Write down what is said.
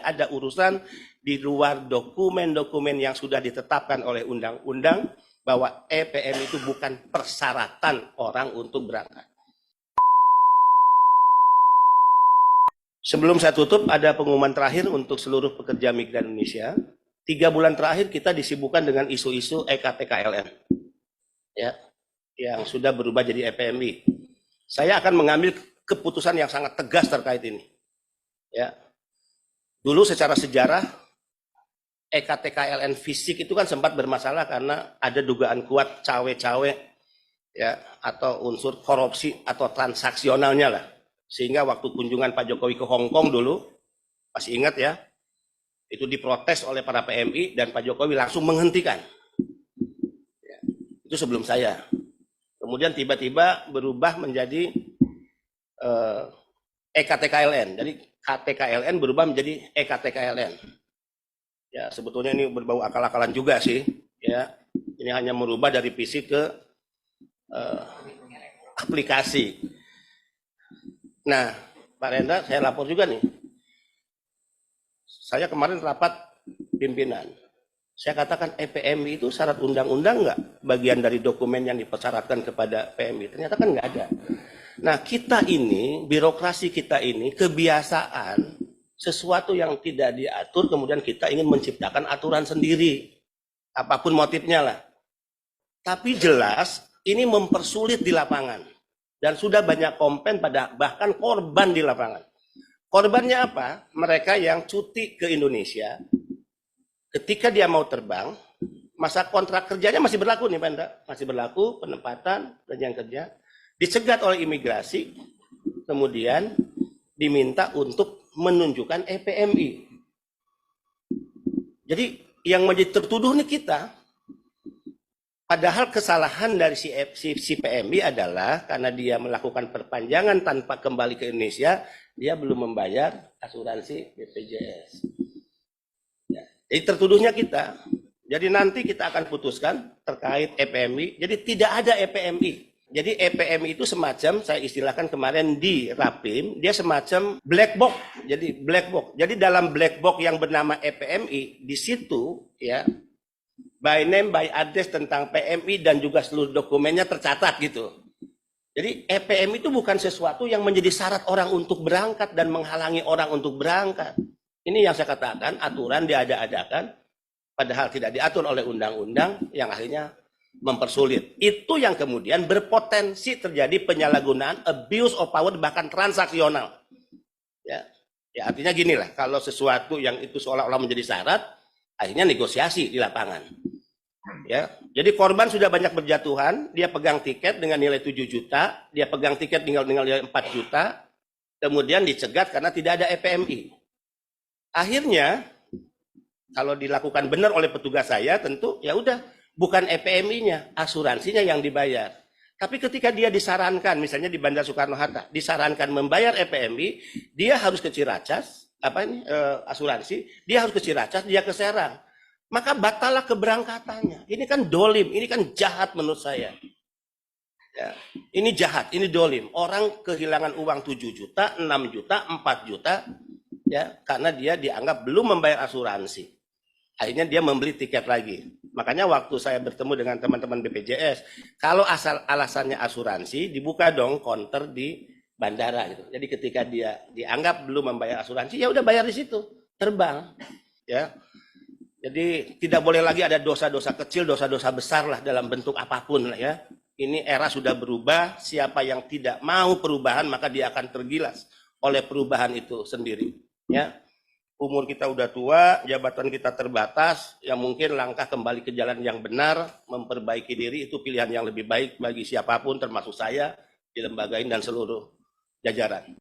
tidak ada urusan di luar dokumen-dokumen yang sudah ditetapkan oleh undang-undang bahwa EPM itu bukan persyaratan orang untuk berangkat. Sebelum saya tutup, ada pengumuman terakhir untuk seluruh pekerja migran Indonesia. 3 bulan terakhir kita disibukkan dengan isu-isu EKTKLN, ya, yang sudah berubah jadi EPMI. Saya akan mengambil keputusan yang sangat tegas terkait ini. Ya, dulu secara sejarah EKTKLN fisik itu kan sempat bermasalah karena ada dugaan kuat cawe-cawe, ya, atau unsur korupsi atau transaksionalnya lah. Sehingga waktu kunjungan Pak Jokowi ke Hong Kong dulu, masih ingat ya, itu diprotes oleh para PMI dan Pak Jokowi langsung menghentikan. Ya, itu sebelum saya. Kemudian tiba-tiba berubah menjadi EKTKLN. Jadi KTKLN berubah menjadi EKTKLN. Ya, sebetulnya ini berbau akal-akalan juga sih. Ya, ini hanya merubah dari fisik ke aplikasi. Nah, Pak Rendra, saya lapor juga nih. Saya kemarin rapat pimpinan. Saya katakan EPMI itu syarat undang-undang nggak? Bagian dari dokumen yang dipersyaratkan kepada PMI. Ternyata kan nggak ada. Nah, kita ini, birokrasi kita ini, kebiasaan sesuatu yang tidak diatur, kemudian kita ingin menciptakan aturan sendiri. Apapun motifnya lah. Tapi jelas, ini mempersulit di lapangan. Dan sudah banyak komplain pada bahkan korban di lapangan. Korbannya apa? Mereka yang cuti ke Indonesia, ketika dia mau terbang, masa kontrak kerjanya masih berlaku nih Pak Indra. Masih berlaku, penempatan, perjanjian kerja. Dicegat oleh imigrasi, kemudian diminta untuk menunjukkan EPMI. Jadi yang menjadi tertuduh nih kita. Padahal kesalahan dari si PMI adalah karena dia melakukan perpanjangan tanpa kembali ke Indonesia, dia belum membayar asuransi BPJS. Ya, jadi tertuduhnya kita. Jadi nanti kita akan putuskan terkait EPMI. Jadi tidak ada EPMI. Jadi EPMI itu semacam, saya istilahkan kemarin di Rapim, dia semacam black box. Jadi black box. Jadi dalam black box yang bernama EPMI, di situ ya, by name, by address tentang PMI dan juga seluruh dokumennya tercatat gitu. Jadi EPMI itu bukan sesuatu yang menjadi syarat orang untuk berangkat dan menghalangi orang untuk berangkat. Ini yang saya katakan, aturan diada-adakan, padahal tidak diatur oleh undang-undang yang akhirnya mempersulit. Itu yang kemudian berpotensi terjadi penyalahgunaan, abuse of power, bahkan transaksional. Ya, ya artinya gini lah, kalau sesuatu yang itu seolah-olah menjadi syarat, akhirnya negosiasi di lapangan. Ya, jadi korban sudah banyak berjatuhan, dia pegang tiket dengan nilai 7 juta, dia pegang tiket dengan nilai 4 juta, kemudian dicegat karena tidak ada EPMI. Akhirnya, kalau dilakukan benar oleh petugas saya, tentu ya udah, bukan EPMI-nya, asuransinya yang dibayar. Tapi ketika dia disarankan, misalnya di Bandara Soekarno-Hatta, disarankan membayar EPMI, dia harus ke Ciracas, asuransi, dia harus ke Ciracas, dia ke Serang. Maka batalah keberangkatannya. Ini kan dolim, ini kan jahat menurut saya. Ya, ini jahat, ini dolim. Orang kehilangan uang 7 juta, 6 juta, 4 juta, ya, karena dia dianggap belum membayar asuransi. Akhirnya dia membeli tiket lagi. Makanya waktu saya bertemu dengan teman-teman BPJS, kalau asal alasannya asuransi, dibuka dong counter di bandara gitu. Jadi ketika dia dianggap belum membayar asuransi, ya udah bayar di situ, terbang, ya. Jadi tidak boleh lagi ada dosa-dosa kecil, dosa-dosa besar lah dalam bentuk apapun lah ya. Ini era sudah berubah, siapa yang tidak mau perubahan maka dia akan tergilas oleh perubahan itu sendiri. Ya, umur kita udah tua, jabatan kita terbatas, yang mungkin langkah kembali ke jalan yang benar, memperbaiki diri itu pilihan yang lebih baik bagi siapapun termasuk saya di lembaga ini dan seluruh jajaran.